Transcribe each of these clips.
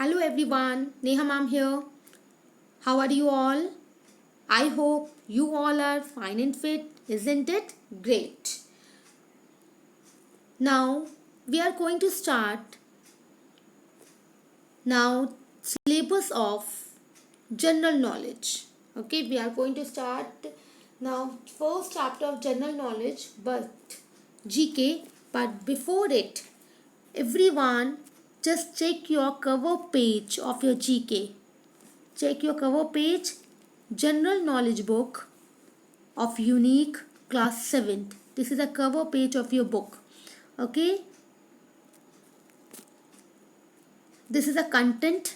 Hello everyone, Neha ma'am here. How are you all? I hope you all are fine and fit, isn't it? Great. Now we are going to start now syllabus of general knowledge. Okay, we are going to start now first chapter of general knowledge but GK. But before it, everyone just check your cover page of your GK. Check your cover page, general knowledge book of unique class 7th. This is the cover page of your book. Okay, this is the content.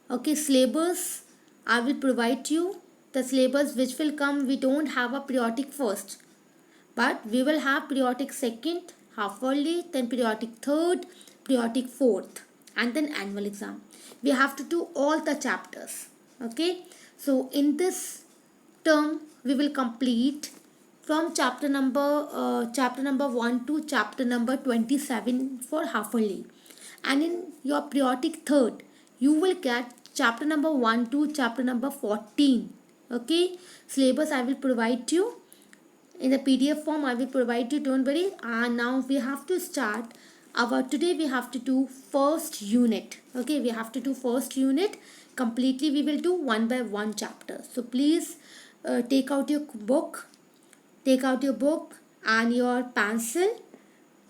Okay, syllabus I will provide you. The syllabus which will come, we don't have a periodic first, but we will have periodic second, half yearly, then periodic third, periodic fourth, and then annual exam. We have to do all the chapters. Okay, so in this term we will complete from chapter number 1 to chapter number 27 for half yearly, and in your periodic third you will get chapter number 1 to chapter number 14. Okay, syllabus I will provide you in the PDF form. I will provide you, don't worry. And now we have to start our, today we have to do first unit. Okay, we have to do first unit completely. We will do one by one chapter. So please take out your book, and your pencil,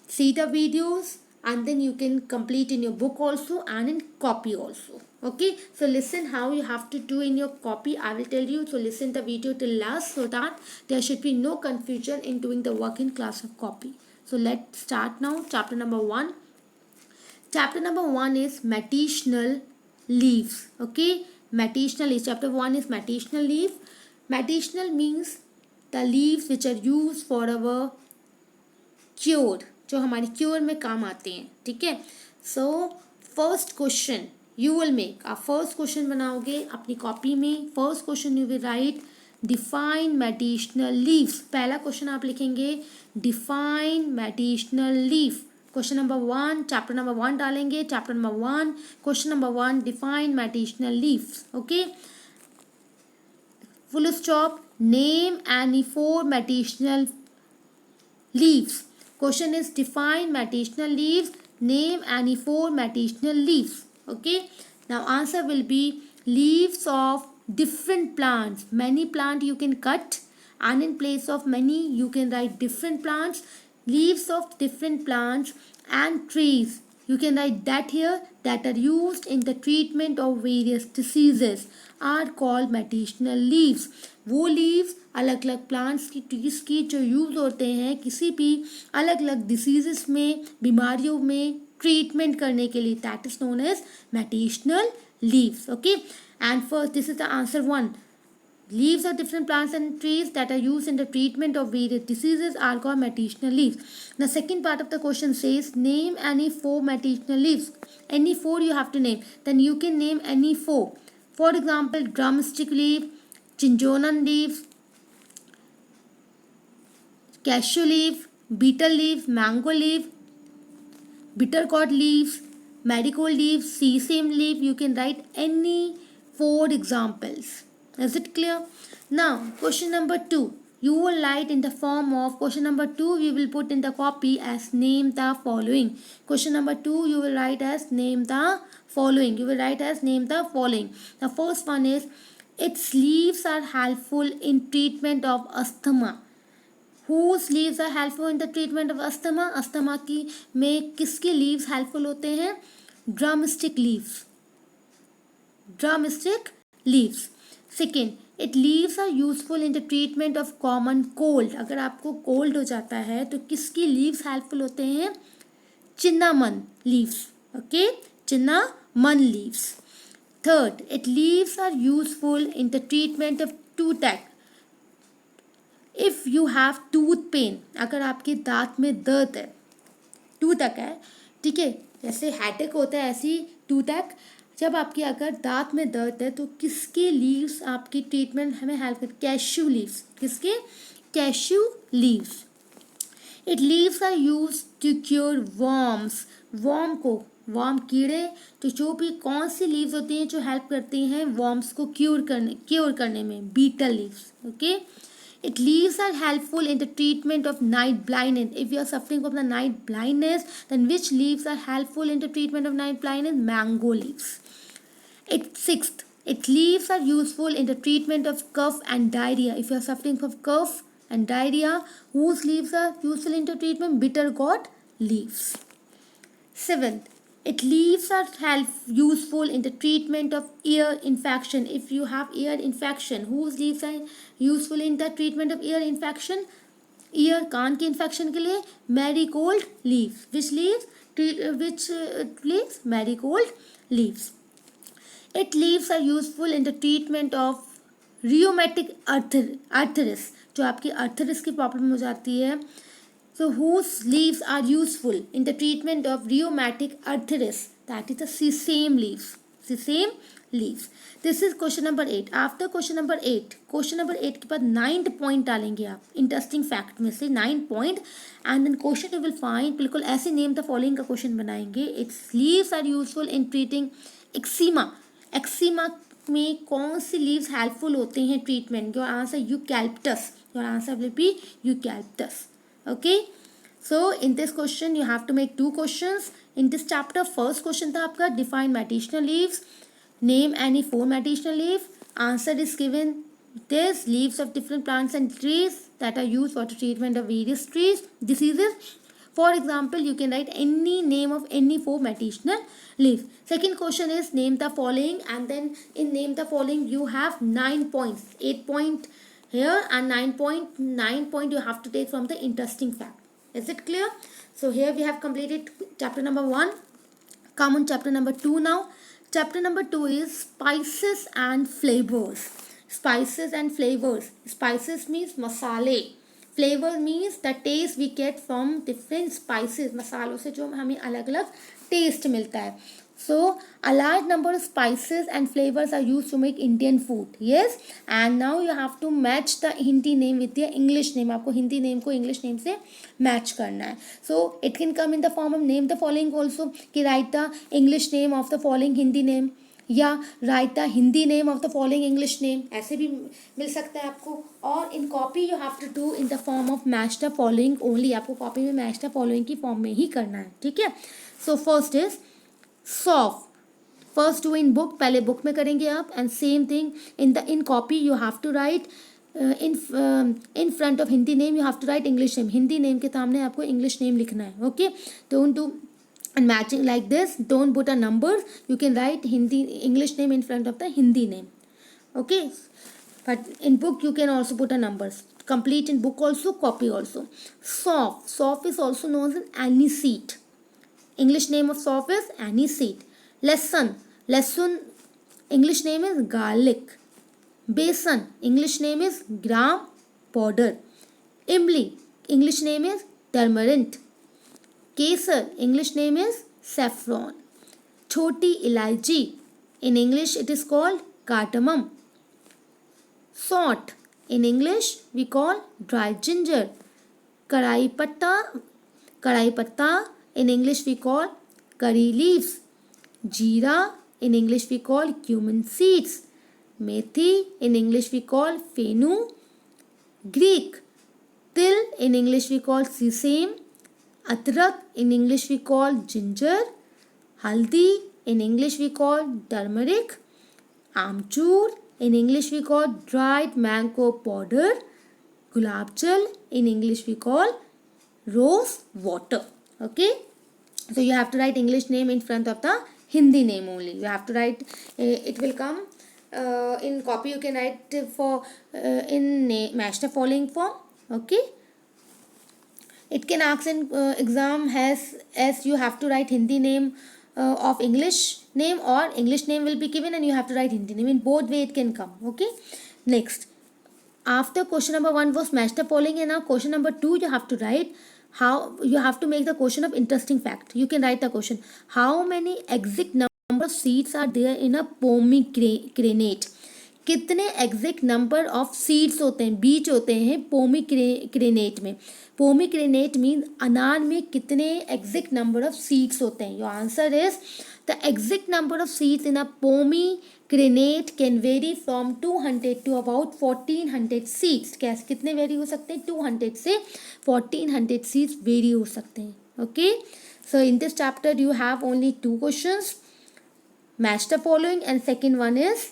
see the videos, and then you can complete in your book also and in copy also. Okay, so listen how you have to do in your copy. I will tell you, so listen the video till last so that there should be no confusion in doing the work in class of copy. So let's start now. Chapter number 1. Chapter number 1 is medicinal leaves. Okay, medicinal leaves. Chapter 1 is medicinal leaf. Medicinal means the leaves which are used for our cure, जो हमारी cure में काम आते हैं. ठीक है. So first question you will make, आप first question बनाओगे अपनी कॉपी में. First question you will write define medicinal leaves. पहला क्वेश्चन आप लिखेंगे define medicinal leaf. Question number 1, chapter number 1 डालेंगे. Chapter number 1, question number 1, define medicinal leaves. Okay, full stop. Name any 4 medicinal leaves. Question is define medicinal leaves. Name any 4 medicinal leaves. Okay, now answer will be leaves of different plants. Many plant you can cut, and in place of many you can write different plants. Leaves of different plants and trees, you can write that here, that are used in the treatment of various diseases are called medicinal leaves. वो leaves अलग अलग plants की, trees की जो use होते हैं किसी भी अलग अलग डिसीजेस में, बीमारियों में ट्रीटमेंट करने के लिए, that is known as medicinal leaves. Okay, and first this is the answer 1. Leaves of different plants and trees that are used in the treatment of various diseases are called medicinal leaves. The second part of the question says name any 4 medicinal leaves. Any 4 you have to name. Then you can name any 4. For example, drumstick leaf, cinchona leaf, cashew leaf, betel leaf, mango leaf, bitter gourd leaves, marigold leaf, sesame leaf. You can write any 4 examples. Is it clear? Now question number 2, you will write in the form of question number 2, we will put in the copy as name the following. Question number 2 you will write as name the following. You will write as name the following. The first one is its leaves are helpful in treatment of asthma. Whose leaves are helpful in the treatment of asthma? Asthma की में किसके leaves helpful होते हैं? Drumstick leaves. Drumstick leaves. Second, it leaves are useful in the treatment of common cold. अगर आपको cold हो जाता है तो किसकी leaves helpful होते हैं? Cinnamon leaves. Okay, cinnamon leaves. Third, it leaves are useful in the treatment of toothache. If you have tooth pain, अगर आपके दांत में दर्द है, टूथक है, ठीक है, जैसे हेडेक होता है ऐसी टूथक, जब आपके अगर दांत में दर्द है तो किसके लीव्स आपकी ट्रीटमेंट हमें हेल्प कर? Cashew leaves. किसके? Cashew leaves. Its leaves are used to cure worms. Worm को, वर्म कीड़े जो भी कौन सी लीव्स होती हैं जो हेल्प करती हैं वर्म्स को क्योर करने में, betel leaves. Okay. It leaves are helpful in the treatment of night blindness. If you are suffering from the night blindness, then which leaves are helpful in the treatment of night blindness? Mango leaves. Sixth, its leaves are useful in the treatment of cough and diarrhea. If you are suffering from cough and diarrhea, whose leaves are useful in the treatment? Bitter gourd leaves. Seventh, its leaves are useful in the treatment of ear infection. If you have ear infection, whose leaves are useful in the treatment of ear infection? Ear कान के infection के लिए marigold leaves. Which leaves? Which leaves? Marigold leaves. Its leaves are useful in the treatment of rheumatic arthritis. जो आपकी arthritis की problem हो जाती है. So whose leaves are useful in the treatment of rheumatic arthritis? That is the sesame leaves. Sesame leaves. This is question number 8. After question number 8 के बाद 9th point डालेंगे आप इंटरेस्टिंग फैक्ट में से 9 point, and then question you will find, बिल्कुल ऐसे name the following का question बनाएंगे. Its leaves are useful in treating eczema. एक्सीमा में कौन सी लीव्स हेल्पफुल होते हैं treatment? Your answer eucalyptus. Your answer will be eucalyptus. Okay, so in this question you have to make 2 questions in this chapter. First question था आपका define medicinal leaves, name any 4 medicinal leaves. Answer is given. There's leaves of different plants and trees that are used for the treatment of various diseases. For example, you can write any name of any 4 medicinal leaves. Second question is name the following, and then in name the following you have 9 points. 8 point here and 9 point you have to take from the interesting fact. Is it clear? So here we have completed chapter number 1. Come on chapter number 2 now. Chapter number 2 is spices and flavors. Spices and flavors. Spices means masale. Flavor means the taste we get from different spices. मसालों से जो हमें अलग अलग taste मिलता है. So a large number of spices and flavors are used to make Indian food. Yes, and now you have to match the Hindi name with the English name. आपको Hindi name को इंग्लिश नेम से match करना है. So it can come in the form of name the following also, कि write the English name of the following Hindi name, या write the Hindi name of the following English name. ऐसे भी मिल सकता है आपको. और in copy you have to do in the form of match the following only. आपको copy में match the following की फॉर्म में ही करना है. ठीक है. So first is soft. First do in book, पहले बुक में करेंगे आप. And same thing in copy you have to write in front of Hindi name you have to write English name. Hindi name के सामने आपको इंग्लिश नेम लिखना है. Okay, don't do and matching like this. Don't put a numbers. You can write Hindi English name in front of the Hindi name. Okay, but in book you can also put a numbers. Complete in book also, copy also. Soft is also known as aniseed. English name of soft is aniseed. Lesson English name is garlic. Besan English name is gram powder. Imli English name is turmeric. Kesar English name is saffron. Choti ilaichi in English it is called cardamom. Salt in English we call dry ginger. Kadai patta in English we call curry leaves. Jeera in English we call cumin seeds. Methi in English we call fenu Greek. Til in English we call sesame. Adrak in English we call ginger. Haldi in English we call turmeric. Amchur in English we call dried mango powder. Gulab jal in English we call rose water. Okay, so you have to write English name in front of the Hindi name only. You have to write it will come in copy. You can write for in match the following form. Okay, it can ask in exam as you have to write Hindi name of English name, or English name will be given and you have to write Hindi name. In both way it can come. Okay, next, after question number 1 was match the following, and now question number 2 you have to write how you have to make the question of interesting fact. You can write the question, how many exact number of seeds are there in a pomegranate. कितने exact number of seeds होते हैं, बीज होते हैं pomegranate में? Pomegranate mean अनार में कितने एग्जैक्ट नंबर ऑफ सीड्स होते हैं? Your answer is the exact number of seeds in a pomegranate can vary from 200 to about 1400 seeds. कैसे कितने वेरी हो सकते हैं? 200 से 1400 सीड्स वेरी हो सकते हैं. Okay, so in this chapter you have only 2 questions, match the following, and second one is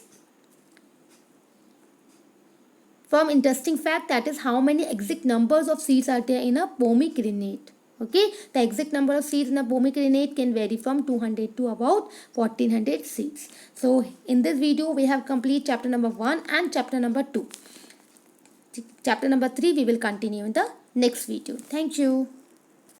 from interesting fact, that is how many exact numbers of seeds are there in a pomegranate. Okay, the exact number of seeds in a pomegranate can vary from 200 to about 1400 seeds. So in this video we have complete chapter number 1 and chapter number 2. Chapter number 3 we will continue in the next video. Thank you.